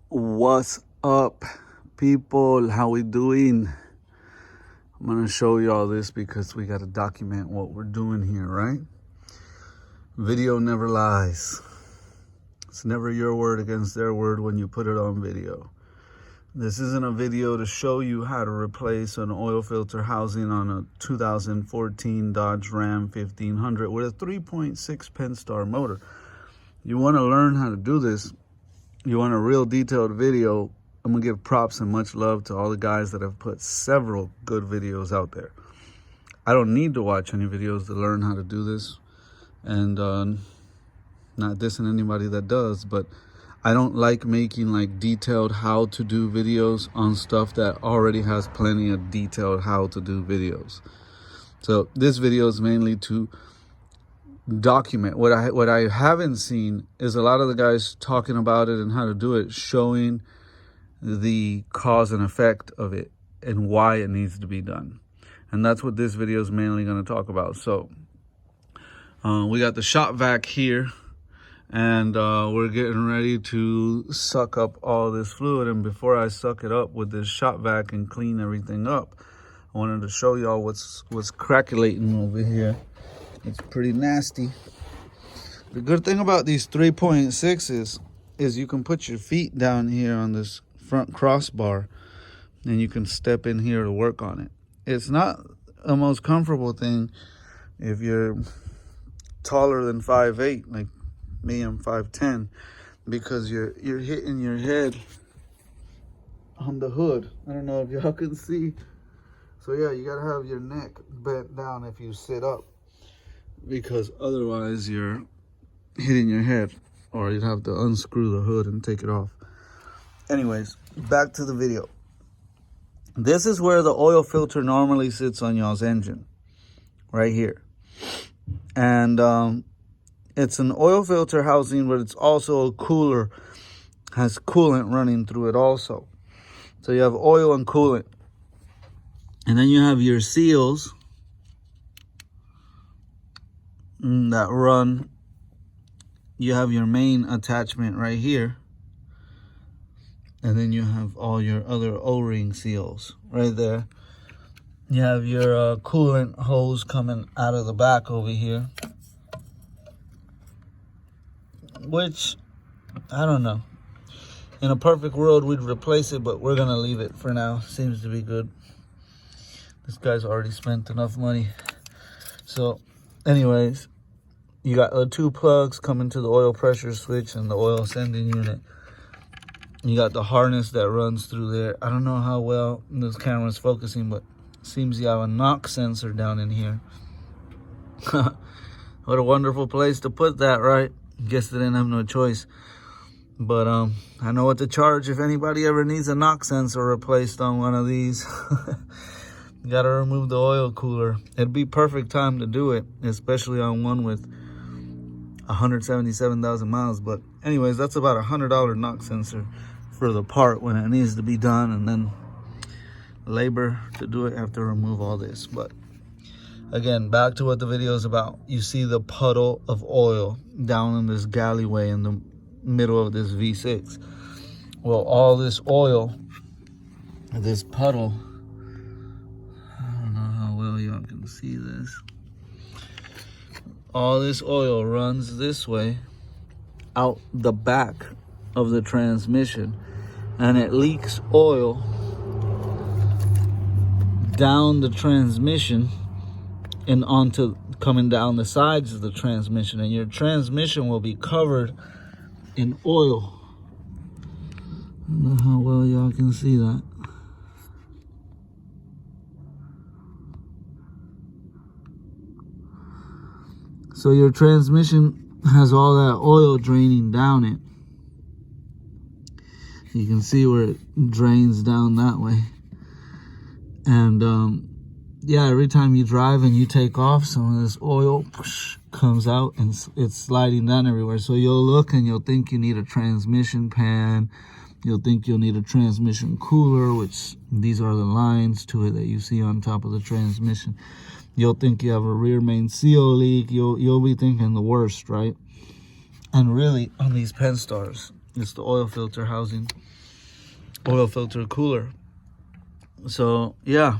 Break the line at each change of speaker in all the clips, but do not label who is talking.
What's up, people? How we doing? I'm gonna show y'all this because we gotta document what we're doing here, right? Video never lies. It's never your word against their word when you put it on video. This isn't a video to show you how to replace an oil filter housing on a 2014 Dodge Ram 1500 with a 3.6 Pentastar motor. You wanna learn how to do this, you want a real detailed video, I'm gonna give props and much love to all the guys that have put several good videos out there. I don't need to watch any videos to learn how to do this, and not dissing anybody that does, but I don't like making like detailed how to do videos on stuff that already has plenty of detailed how to do videos. So this video is mainly to document what I haven't seen is a lot of the guys talking about it and how to do it, showing the cause and effect of it and why it needs to be done. And that's what this video is mainly going to talk about. So we got the shop vac here, and we're getting ready to suck up all this fluid. And before I suck it up with this shop vac and clean everything up, I wanted to show y'all what's crackulating over here. It's pretty nasty. The good thing about these 3.6s is you can put your feet down here on this front crossbar and you can step in here to work on it. It's not the most comfortable thing if you're taller than 5'8", like me, I'm 5'10", because you're hitting your head on the hood. I don't know if y'all can see. So yeah, you gotta have your neck bent down if you sit up, because otherwise you're hitting your head, or you'd have to unscrew the hood and take it off. Anyways, back to the video. This is where the oil filter normally sits on y'all's engine, right here. And it's an oil filter housing, but it's also a cooler, has coolant running through it also. So you have oil and coolant. And then you have your seals that run. You have your main attachment right here, and then you have all your other O-ring seals right there. You have your coolant hose coming out of the back over here, which, I don't know, in a perfect world we'd replace it, but we're gonna leave it for now. Seems to be good. This guy's already spent enough money. So anyways, you got the two plugs coming to the oil pressure switch and the oil sending unit. You got the harness that runs through there. I don't know how well this camera's focusing, but it seems you have a knock sensor down in here. What a wonderful place to put that, right? Guess they didn't have no choice. But I know what to charge if anybody ever needs a knock sensor replaced on one of these. You gotta remove the oil cooler. It'd be perfect time to do it, especially on one with 177,000 miles. But anyways, that's about $100 knock sensor for the part when it needs to be done, and then labor to do it. You have to remove all this. But again, back to what the video is about. You see the puddle of oil down in this galleyway in the middle of this V6. Well, all this oil, this puddle, I don't know how well y'all can see this. All this oil runs this way out the back of the transmission, and it leaks oil down the transmission and onto coming down the sides of the transmission, and your transmission will be covered in oil. I don't know how well y'all can see that. So your transmission has all that oil draining down it. You can see where it drains down that way. And yeah, every time you drive and you take off, some of this oil comes out and it's sliding down everywhere. So you'll look and you'll think you need a transmission pan. You'll think you'll need a transmission cooler, which these are the lines to it that you see on top of the transmission. You'll think you have a rear main seal leak. You'll be thinking the worst, right? And really, on these Penstars, It's the oil filter housing, oil filter cooler. So yeah,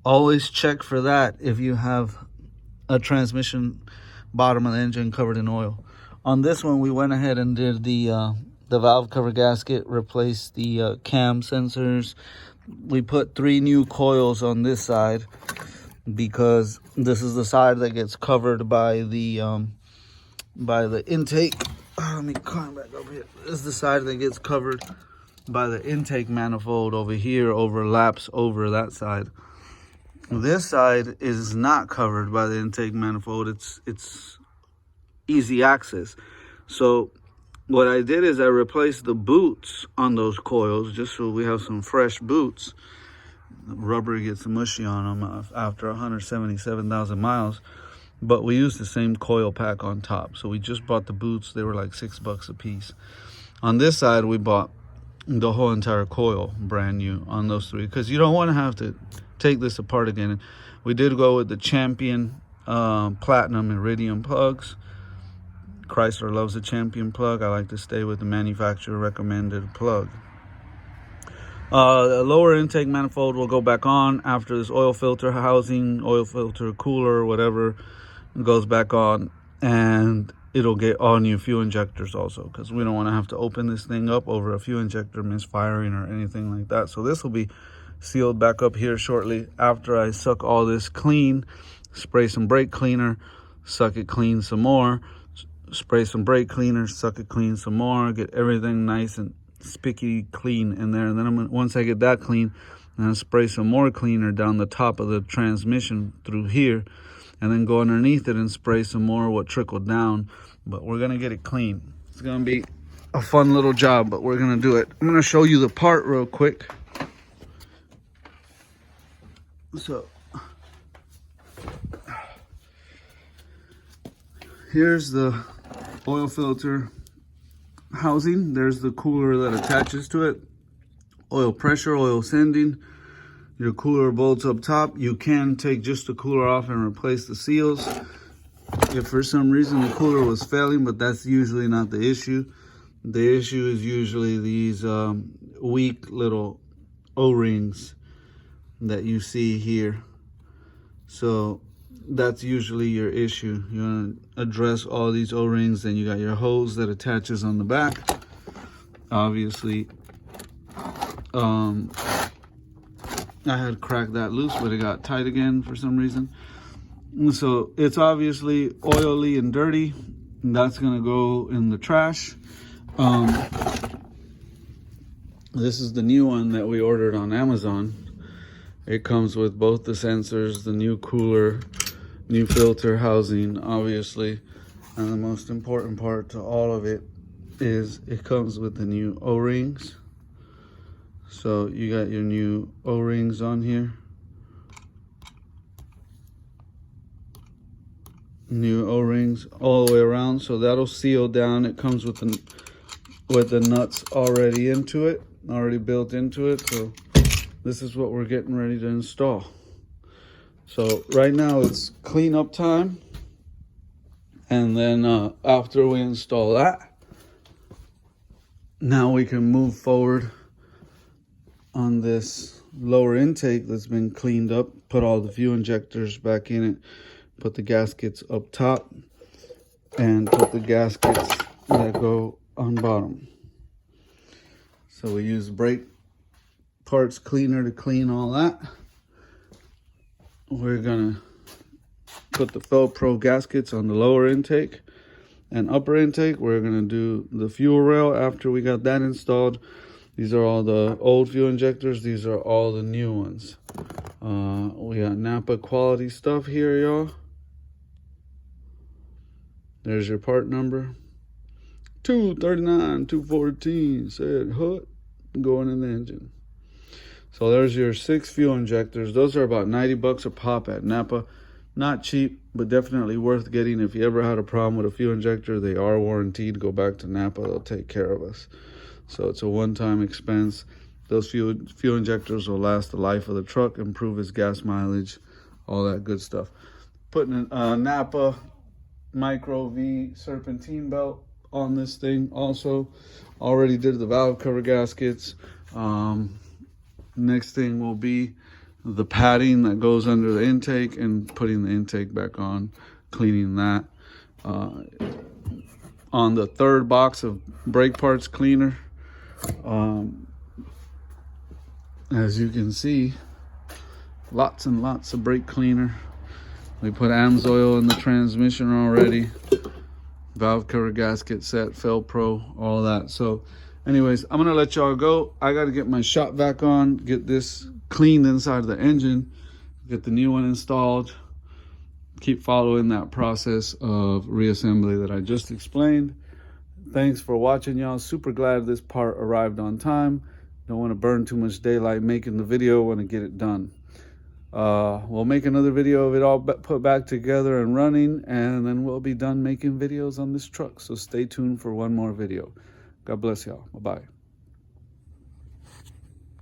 always check for that if you have a transmission bottom of the engine covered in oil. On this one, we went ahead and did the valve cover gasket, replaced the cam sensors. We put 3 new coils on this side because this is the side that gets covered by the intake. Let me climb back over here. This is the side that gets covered by the intake manifold. Over here overlaps over that side. This side is not covered by the intake manifold. It's easy access. So what I did is I replaced the boots on those coils just so we have some fresh boots. The rubber gets mushy on them after 177,000 miles. But we used the same coil pack on top. So we just bought the boots. They were like $6 a piece. On this side, we bought the whole entire coil brand new on those 3 because you don't want to have to take this apart again. We did go with the Champion Platinum Iridium plugs. Chrysler loves the Champion plug. I like to stay with the manufacturer recommended plug. The lower intake manifold will go back on after this oil filter housing, oil filter cooler, whatever, goes back on, and it'll get all new fuel injectors also because we don't want to have to open this thing up over a fuel injector misfiring or anything like that. So this will be sealed back up here shortly after I suck all this clean, spray some brake cleaner, suck it clean some more, spray some brake cleaner, suck it clean some more, get everything nice and spicky clean in there. And then once I get that clean, I'm gonna spray some more cleaner down the top of the transmission through here, and then go underneath it and spray some more what trickled down. But we're gonna get it clean. It's gonna be a fun little job, but we're gonna do it. I'm gonna show you the part real quick. So here's the oil filter housing. There's the cooler that attaches to it. Oil pressure, oil sending. Your cooler bolts up top. You can take just the cooler off and replace the seals if for some reason the cooler was failing, but that's usually not the issue. The issue is usually these weak little O-rings that you see here. So that's usually your issue. You want to address all these O-rings. Then you got your hose that attaches on the back. Obviously, I had cracked that loose, but it got tight again for some reason. So it's obviously oily and dirty. And that's gonna go in the trash. This is the new one that we ordered on Amazon. It comes with both the sensors, the new cooler, new filter housing, obviously. And the most important part to all of it is it comes with the new O-rings. So you got your new O-rings on here. New O-rings all the way around, so that'll seal down. It comes with the nuts already into it, already built into it. So this is what we're getting ready to install. So right now it's cleanup time, and then after we install that, now we can move forward on this lower intake that's been cleaned up, put all the fuel injectors back in it, put the gaskets up top, and put the gaskets that go on bottom. So we use brake parts cleaner to clean all that. We're gonna put the Felpro gaskets on the lower intake and upper intake. We're gonna do the fuel rail after we got that installed. These are all the old fuel injectors. These are all the new ones. We got Napa quality stuff here, y'all. There's your part number. 239, 214, said hut, going in the engine. So there's your 6 fuel injectors. Those are about $90 a pop at Napa. Not cheap, but definitely worth getting. If you ever had a problem with a fuel injector, they are warranted. Go back to Napa, they'll take care of us. So it's a one-time expense. Those fuel injectors will last the life of the truck, improve its gas mileage, all that good stuff. Putting a Napa Micro V serpentine belt on this thing also. Already did the valve cover gaskets. Next thing will be the padding that goes under the intake and putting the intake back on, cleaning that. On the third box of brake parts cleaner, as you can see, lots and lots of brake cleaner. We put AMSOIL in the transmission already. Valve cover gasket set, Fel-Pro, all that. So anyways, I'm gonna let y'all go. I gotta get my shop vac on, get this cleaned inside of the engine, get the new one installed, keep following that process of reassembly that I just explained. Thanks for watching, y'all. Super glad this part arrived on time. Don't want to burn too much daylight making the video, want to get it done. We'll make another video of it all put back together and running, and then we'll be done making videos on this truck. So stay tuned for one more video. God bless y'all. Bye-bye.